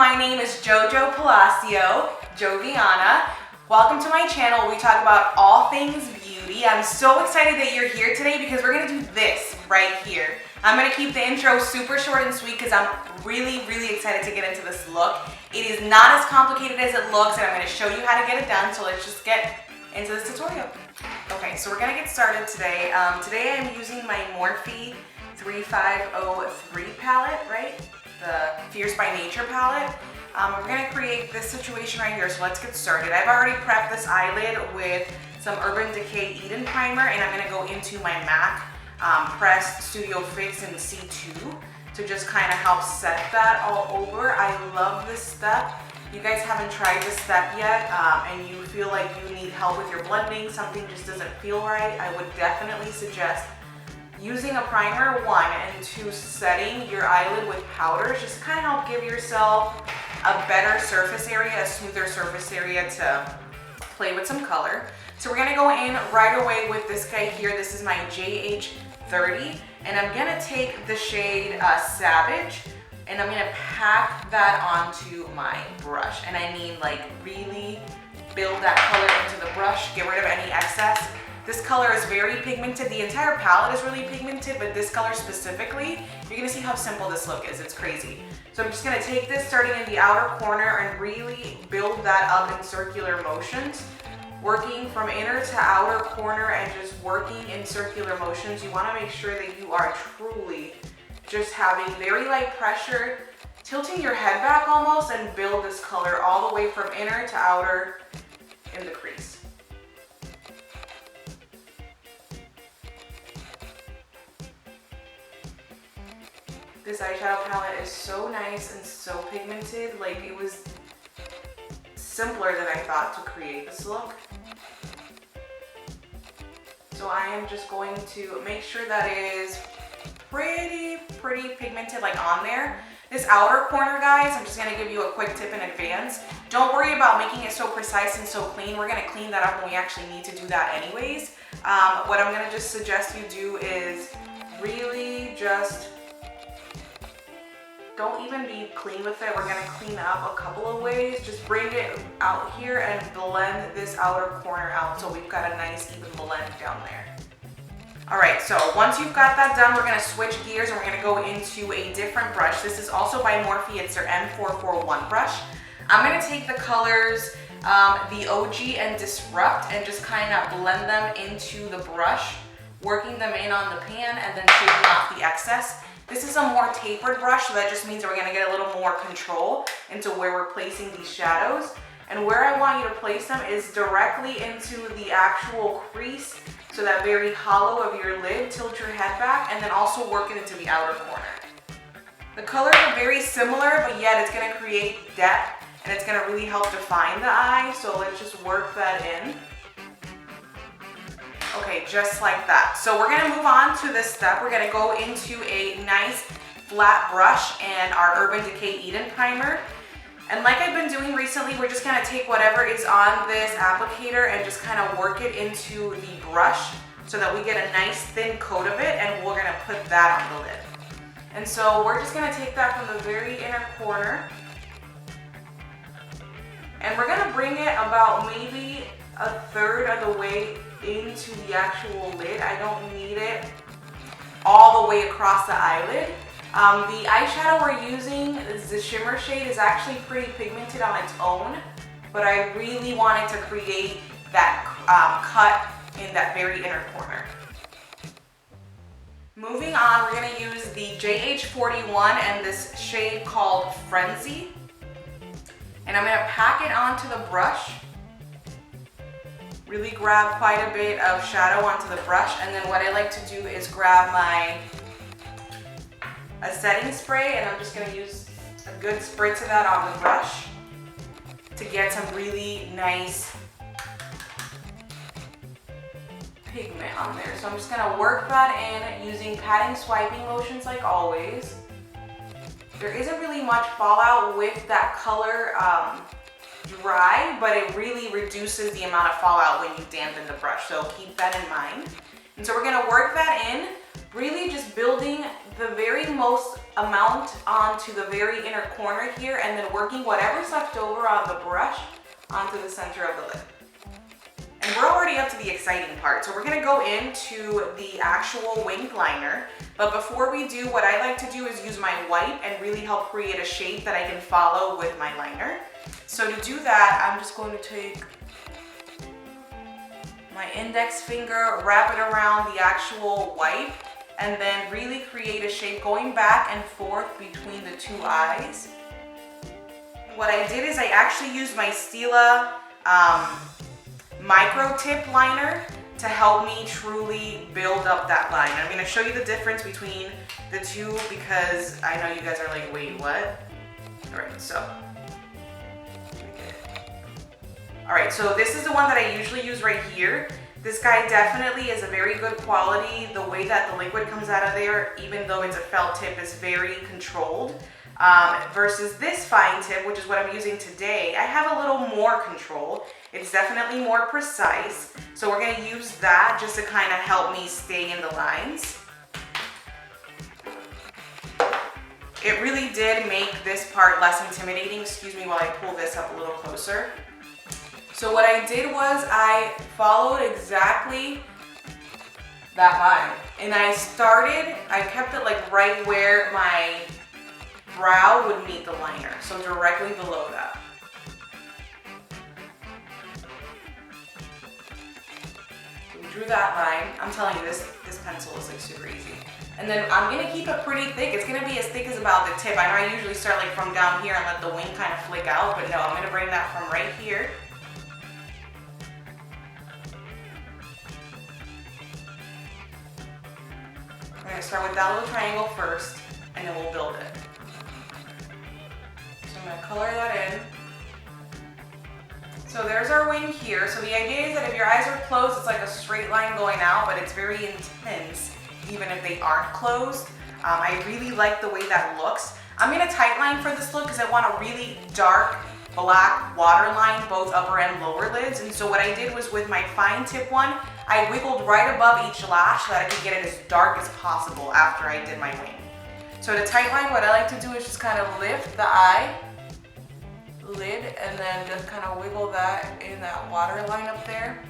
my name is Jojo Palacio, Joviana. Welcome to my channel where we talk about all things beauty. I'm so excited that you're here today because we're gonna do this right here. I'm gonna keep the intro super short and sweet because I'm really excited to get into this look. It is not as complicated as it looks, and I'm gonna show you how to get it done, so let's just get into this tutorial. Okay, so we're gonna get started today. Today I'm using my Morphy 3503 palette, right? The Fierce by Nature palette. We're gonna create this situation right here, so let's get started. I've already prepped this eyelid with some Urban Decay Eden primer, and I'm gonna go into my MAC Pressed Studio Fix in C2 to just kind of help set that all over. I love this step. You guys haven't tried this step yet, and you feel like you need help with your blending, something just doesn't feel right, I would definitely suggest using a primer, 1, and 2, setting your eyelid with powders, just kind of help give yourself a better surface area, a smoother surface area to play with some color. So we're gonna go in right away with this guy here. This is my JH30, and I'm gonna take the shade Savage, and I'm gonna pack that onto my brush. And I mean, like, really build that color into the brush, get rid of any excess. This color is very pigmented. The entire palette is really pigmented, but this color specifically, you're gonna see how simple this look is. It's crazy. So I'm just gonna take this starting in the outer corner and really build that up in circular motions. Working from inner to outer corner and just working in circular motions. You wanna make sure that you are truly just having very light pressure, tilting your head back almost, and build this color all the way from inner to outer in the crease. This eyeshadow palette is so nice and so pigmented. Like, it was simpler than I thought to create this look. So I am just going to make sure that it is pretty pigmented, like on there. This outer corner, guys, I'm just gonna give you a quick tip in advance. Don't worry about making it so precise and so clean. We're gonna clean that up when we actually need to do that anyways. What I'm gonna just suggest you do is really just don't even be clean with it. We're gonna clean up a couple of ways. Just bring it out here and blend this outer corner out so we've got a nice even blend down there. All right, so once you've got that done, we're gonna switch gears and we're gonna go into a different brush. This is also by Morphy, it's their M441 brush. I'm gonna take the colors, the OG and Disrupt, and just kind of blend them into the brush, working them in on the pan and then shaking off the excess. This is a more tapered brush, so that just means that we're gonna get a little more control into where we're placing these shadows. And where I want you to place them is directly into the actual crease, so that very hollow of your lid. Tilt your head back, and then also work it into the outer corner. The colors are very similar, but yet it's gonna create depth, and it's gonna really help define the eye, so let's just work that in. Okay, just like that. So we're gonna move on to this step. We're gonna go into a nice flat brush and our Urban Decay Eden primer. And like I've been doing recently, we're just gonna take whatever is on this applicator and just kind of work it into the brush so that we get a nice thin coat of it, and we're gonna put that on the lid. And so we're just gonna take that from the very inner corner, and we're gonna bring it about maybe a third of the way into the actual lid. I don't need it all the way across the eyelid. The eyeshadow we're using, the shimmer shade, is actually pretty pigmented on its own, but I really wanted to create that cut in that very inner corner. Moving on, we're gonna use the JH41 and this shade called Frenzy. And I'm gonna pack it onto the brush. Really grab quite a bit of shadow onto the brush, and then what I like to do is grab a setting spray, and I'm just gonna use a good spritz of that on the brush to get some really nice pigment on there. So I'm just gonna work that in using patting swiping motions like always. There isn't really much fallout with that color dry, but it really reduces the amount of fallout when you dampen the brush, so keep that in mind. And so we're gonna work that in really just building the very most amount onto the very inner corner here, and then working whatever's left over on the brush onto the center of the lid. And we're already up to the exciting part. So we're gonna go into the actual wing liner. But before we do, what I like to do is use my white and really help create a shape that I can follow with my liner. So to do that, I'm just going to take my index finger, wrap it around the actual white, and then really create a shape going back and forth between the two eyes. What I did is I actually used my Selah microchip liner to help me truly build up that line. I'm gonna show you the difference between the two because I know you guys are like, wait, what? All right, so. All right, so this is the one that I usually use right here. This guy definitely is a very good quality. The way that the liquid comes out of there, even though it's a felt tip, is very controlled. Versus this fine tip, which is what I'm using today, I have a little more control. It's definitely more precise. So we're gonna use that just to kind of help me stay in the lines. It really did make this part less intimidating. Excuse me while I pull this up a little closer. So what I did was I followed exactly that line. And I kept it like right where my brow would meet the liner, so directly below that. So we drew that line. I'm telling you, this pencil is like super easy. And then I'm gonna keep it pretty thick. It's gonna be as thick as about the tip. I know I usually start like from down here and let the wing kind of flick out, but no, I'm gonna bring that from right here. We're gonna start with that little triangle first, and then we'll build it. So I'm gonna color that in. So there's our wing here. So the idea is that if your eyes are closed, it's like a straight line going out, but it's very intense, even if they aren't closed. I really like the way that looks. I'm gonna tight line for this look because I want a really dark black waterline, both upper and lower lids. And so what I did was with my fine tip one, I wiggled right above each lash so that I could get it as dark as possible after I did my wing. So to tight line, what I like to do is just kind of lift the eye lid and then just kind of wiggle that in that waterline up there.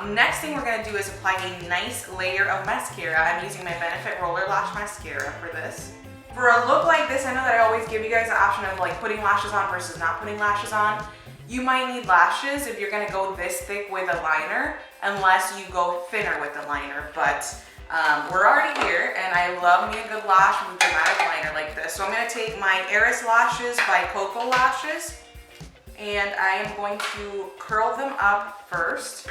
Next thing we're gonna do is apply a nice layer of mascara. I'm using my Benefit Roller Lash Mascara for this. For a look like this, I know that I always give you guys the option of like putting lashes on versus not putting lashes on. You might need lashes if you're gonna go this thick with a liner, unless you go thinner with the liner, but we're already here, and I love me a good lash with a dramatic liner like this. So I'm gonna take my Heiress Lashes by Cocoa Lashes, and I am going to curl them up first.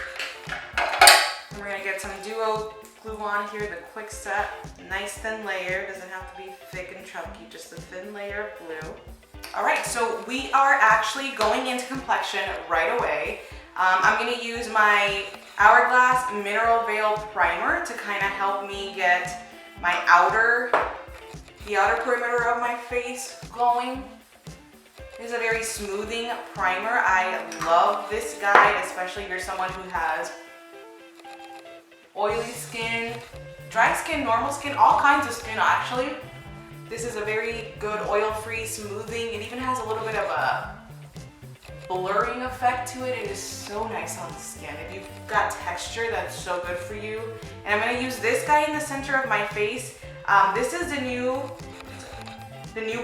And we're gonna get some duo glue on here, the quick set, nice thin layer, doesn't have to be thick and chunky, just a thin layer of glue. All right, so we are actually going into Complexion right away. I'm gonna use my Hourglass Mineral Veil Primer to kind of help me get my the outer perimeter of my face going. This is a very smoothing primer. I love this guy, especially if you're someone who has oily skin, dry skin, normal skin, all kinds of skin actually. This is a very good oil-free smoothing. It even has a little bit of a blurring effect to it. It is so nice on the skin. If you've got texture, that's so good for you. And I'm gonna use this guy in the center of my face. This is the new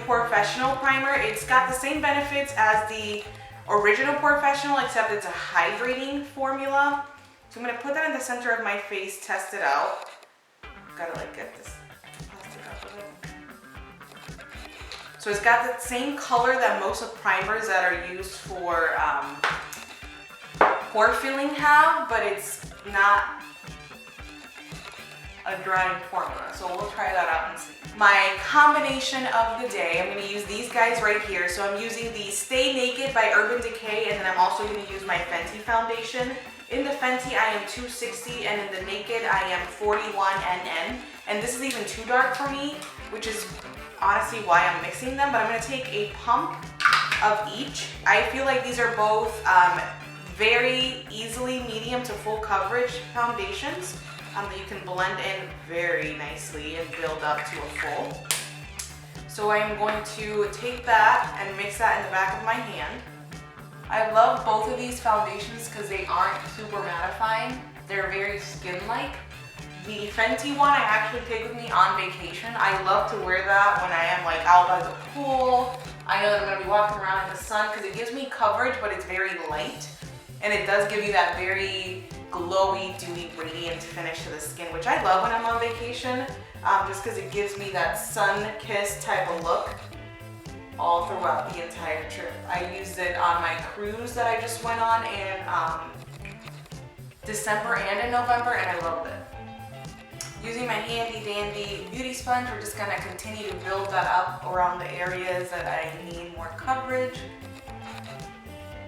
Professional primer. It's got the same benefits as the original Professional, except it's a hydrating formula. So I'm gonna put that in the center of my face, test it out. Gotta like get this plastic up with it. So it's got the same color that most of primers that are used for pore filling have, but it's not a drying formula. So we'll try that out and see. My combination of the day, I'm gonna use these guys right here. So I'm using the Stay Naked by Urban Decay, and then I'm also gonna use my Fenty foundation. In the Fenty, I am 260, and in the Naked, I am 41 NN. And this is even too dark for me, which is honestly why I'm mixing them, but I'm gonna take a pump of each. I feel like these are both very easily medium to full coverage foundations that you can blend in very nicely and build up to a full. So I'm going to take that and mix that in the back of my hand. I love both of these foundations because they aren't super mattifying. They're very skin-like. The Fenty one I actually take with me on vacation. I love to wear that when I am like out by the pool. I know that I'm gonna be walking around in the sun because it gives me coverage, but it's very light. And it does give you that very glowy, dewy, radiant finish to the skin, which I love when I'm on vacation, just because it gives me that sun-kissed type of look all throughout the entire trip. I used it on my cruise that I just went on in December and in November, and I loved it. Using my handy dandy beauty sponge, we're just gonna continue to build that up around the areas that I need more coverage.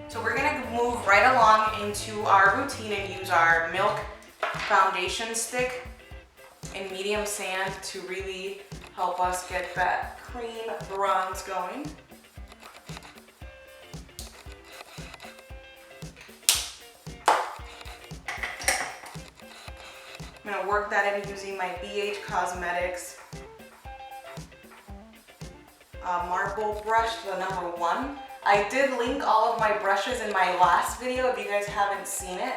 So we're gonna move right along into our routine and use our Milk foundation stick in medium sand to really help us get that cream bronze going. I'm gonna work that in using my BH Cosmetics marble brush, the number 1. I did link all of my brushes in my last video. If you guys haven't seen it,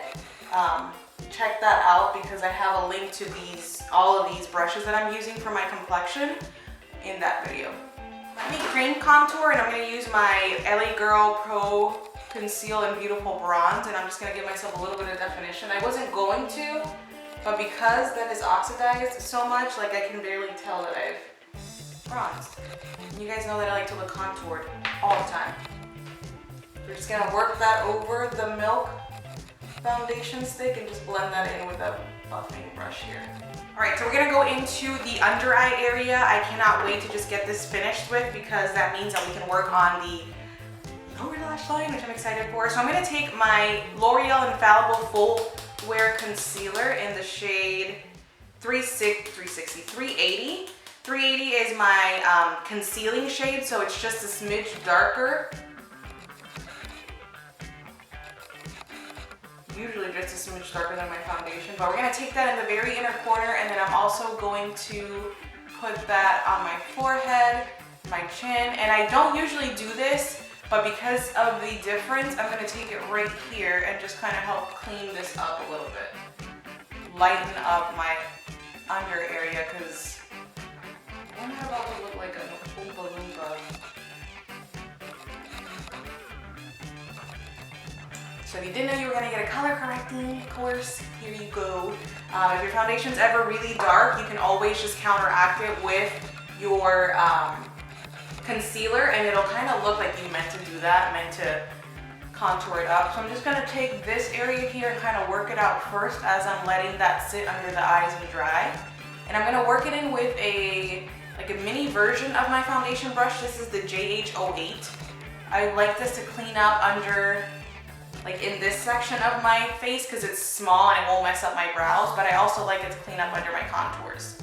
check that out because I have a link to all of these brushes that I'm using for my complexion in that video. Let me cream contour, and I'm gonna use my LA Girl Pro Conceal and Beautiful Bronze, and I'm just gonna give myself a little bit of definition. I wasn't going to, but because that is oxidized so much, like I can barely tell that I've bronzed. You guys know that I like to look contoured all the time. We're just gonna work that over the Milk foundation stick and just blend that in with a buffing brush here. All right, so we're gonna go into the under eye area. I cannot wait to just get this finished with because that means that we can work on the lower lash line, which I'm excited for. So I'm gonna take my L'Oreal Infallible Full Wear Concealer in the shade 380. 380 is my concealing shade, so it's just a smidge darker. Usually just a smidge darker than my foundation, but we're gonna take that in the very inner corner, and then I'm also going to put that on my forehead, my chin, and I don't usually do this, but because of the difference, I'm gonna take it right here and just kind of help clean this up a little bit. Lighten up my under area, because I'm not about to look like a Oompa Loompa. So if you didn't know you were gonna get a color correcting course, here you go. If your foundation's ever really dark, you can always just counteract it with your concealer, and it'll kind of look like you meant to do that, meant to contour it up. So I'm just gonna take this area here and kind of work it out first as I'm letting that sit under the eyes and dry. And I'm gonna work it in with a mini version of my foundation brush. This is the JH08. I like this to clean up under, like in this section of my face, because it's small and it won't mess up my brows, but I also like it to clean up under my contours,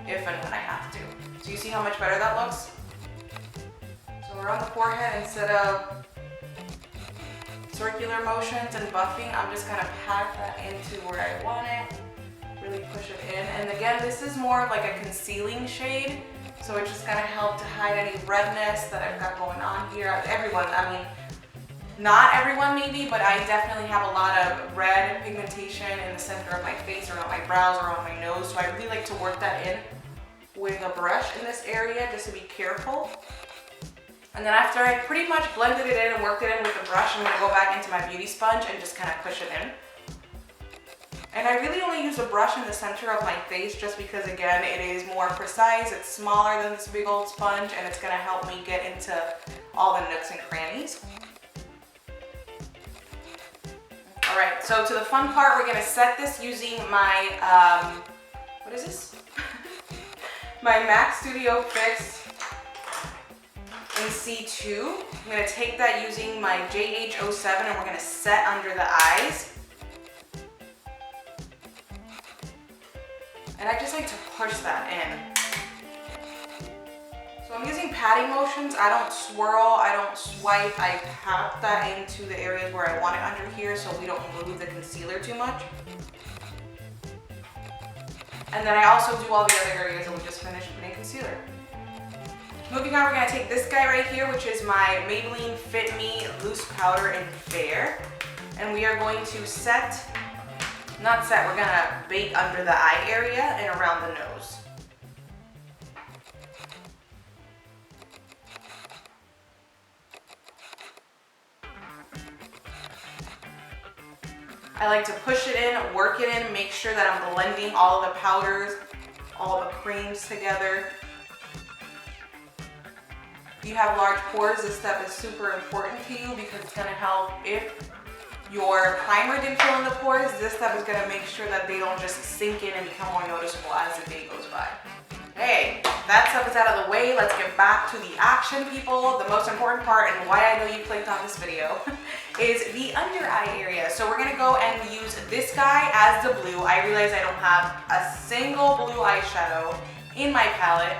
if and when I have to. So you see how much better that looks? So around the forehead, instead of circular motions and buffing, I'm just gonna pack that into where I want it, really push it in. And again, this is more of like a concealing shade, so it's just gonna help to hide any redness that I've got going on here. Everyone, I mean, not everyone maybe, but I definitely have a lot of red pigmentation in the center of my face, around my brows, around my nose, so I really like to work that in with a brush in this area, just to be careful. And then after I pretty much blended it in and worked it in with the brush, I'm gonna go back into my beauty sponge and just kind of push it in. And I really only use a brush in the center of my face just because, again, it is more precise, it's smaller than this big old sponge, and it's gonna help me get into all the nooks and crannies. All right, so to the fun part, we're gonna set this using my, what is this? My MAC Studio Fix in C2. I'm gonna take that using my JH07 and we're gonna set under the eyes. And I just like to push that in. So I'm using patting motions. I don't swirl, I don't swipe. I pat that into the areas where I want it under here so we don't move the concealer too much. And then I also do all the other areas that we just finished putting concealer. Moving on, we're gonna take this guy right here, which is my Maybelline Fit Me Loose Powder in Fair. And we are going to we're gonna bake under the eye area and around the nose. I like to push it in, work it in, make sure that I'm blending all of the powders, all the creams together. If you have large pores, this step is super important to you because it's gonna help. If your primer didn't fill in the pores, this step is gonna make sure that they don't just sink in and become more noticeable as the day goes by. Okay, that stuff is out of the way. Let's get back to the action, people. The most important part, and why I know you clicked on this video, is the under eye area. So we're gonna go and use this guy as the blue. I realize I don't have a single blue eyeshadow in my palette,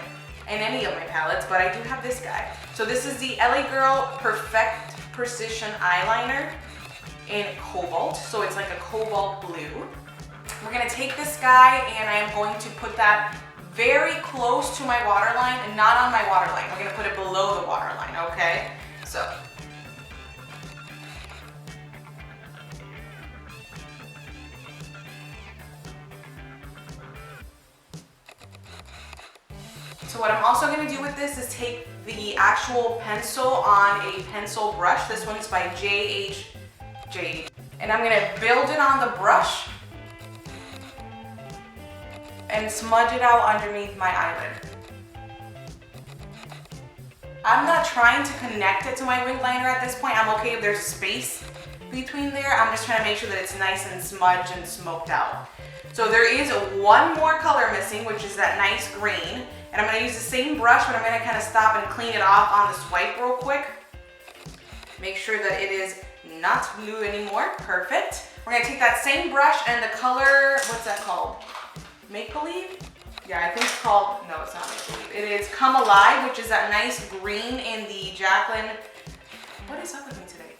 in any of my palettes, but I do have this guy. So this is the LA Girl Perfect Precision Eyeliner in Cobalt. So it's like a cobalt blue. We're gonna take this guy and I am going to put that very close to my waterline and not on my waterline. We're gonna put it below the waterline, okay? So. So what I'm also gonna do with this is take the actual pencil on a pencil brush. This one's by JHJ. And I'm gonna build it on the brush and smudge it out underneath my eyelid. I'm not trying to connect it to my wing liner at this point. I'm okay if there's space between there. I'm just trying to make sure that it's nice and smudged and smoked out. So there is one more color missing, which is that nice green. And I'm gonna use the same brush, but I'm gonna kind of stop and clean it off on the swipe real quick. Make sure that it is not blue anymore. Perfect. We're gonna take that same brush and the color, what's that called? Make Believe? Yeah, I think it's called, no, it's not Make Believe. It is Come Alive, which is that nice green in the Jaclyn. What is up with me today?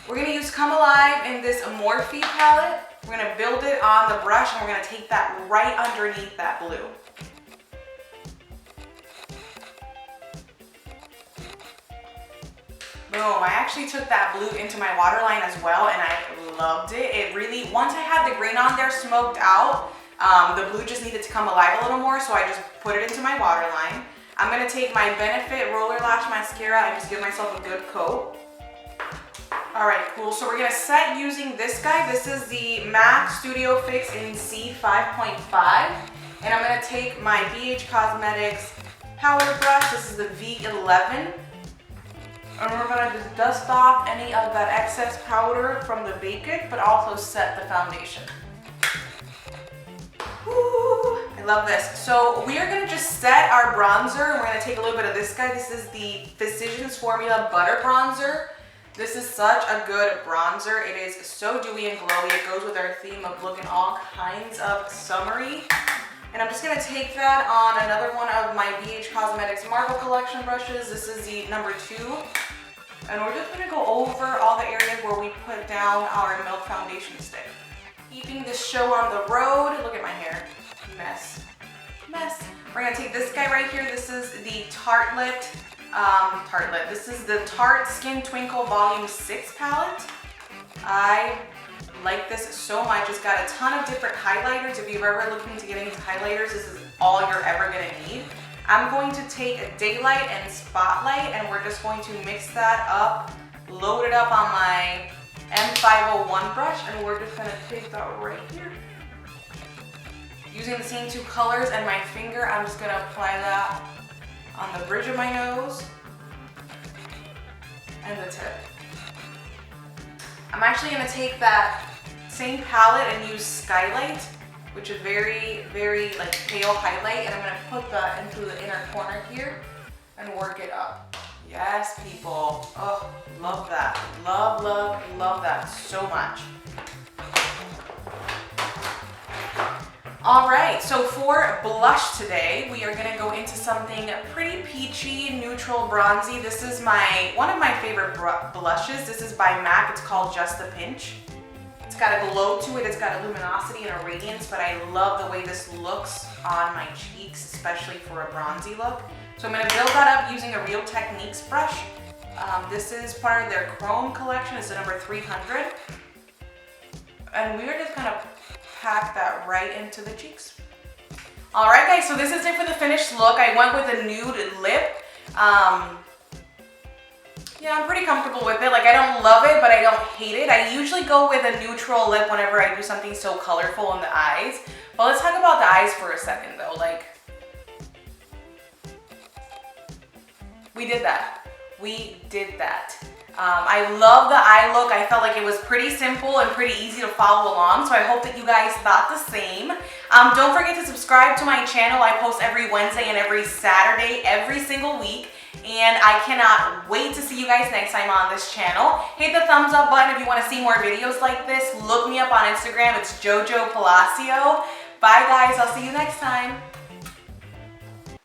We're gonna use Come Alive in this Morphy palette. We're gonna build it on the brush and we're gonna take that right underneath that blue. Boom, I actually took that blue into my waterline as well and I loved it. It really, once I had the green on there smoked out, the blue just needed to come alive a little more, so I just put it into my waterline. I'm gonna take my Benefit Roller Lash Mascara and just give myself a good coat. All right, cool, so we're gonna set using this guy. This is the MAC Studio Fix in C5.5. And I'm gonna take my BH Cosmetics powder brush. This is the V11. And we're gonna just dust off any of that excess powder from the Bake It, but also set the foundation. Woo, I love this. So we are gonna just set our bronzer and we're gonna take a little bit of this guy. This is the Physicians Formula Butter Bronzer. This is such a good bronzer. It is so dewy and glowy. It goes with our theme of looking all kinds of summery. And I'm just gonna take that on another one of my BH Cosmetics Marble Collection brushes. This is the number 2. And we're just gonna go over all the areas where we put down our Milk Foundation stick. Keeping this show on the road. Look at my hair. Mess. We're gonna take this guy right here. This is the Tartelette. This is the Tarte Skin Twinkle Volume 6 palette. I like this so much. It's got a ton of different highlighters. If you're ever looking to get into highlighters, this is all you're ever gonna need. I'm going to take a Daylight and Spotlight and we're just going to mix that up, load it up on my M501 brush, and we're just gonna take that right here. Using the same 2 colors and my finger, I'm just gonna apply that on the bridge of my nose and the tip. I'm actually gonna take that same palette and use Skylight, which is very, very like pale highlight, and I'm gonna put that into the inner corner here and work it up. Yes, people. Oh, love that. Love, love, love that so much. All right, so for blush today, we are gonna go into something pretty peachy, neutral, bronzy. This is one of my favorite blushes. This is by MAC, it's called Just a Pinch. It's got a glow to it, it's got a luminosity and a radiance, but I love the way this looks on my cheeks, especially for a bronzy look. So I'm gonna build that up using a Real Techniques brush. This is part of their Chrome collection, it's the number 300. And we're just gonna pack that right into the cheeks. All right guys, so this is it for the finished look. I went with a nude lip. Yeah, I'm pretty comfortable with it. Like, I don't love it, but I don't hate it. I usually go with a neutral lip whenever I do something so colorful in the eyes. But let's talk about the eyes for a second though. Like, we did that. We did that. I love the eye look. I felt like it was pretty simple and pretty easy to follow along, so I hope that you guys thought the same. Don't forget to subscribe to my channel. I post every Wednesday and every Saturday, every single week, and I cannot wait to see you guys next time on this channel. Hit the thumbs up button if you want to see more videos like this. Look me up on Instagram. It's Jojo Palacio. Bye guys. I'll see you next time.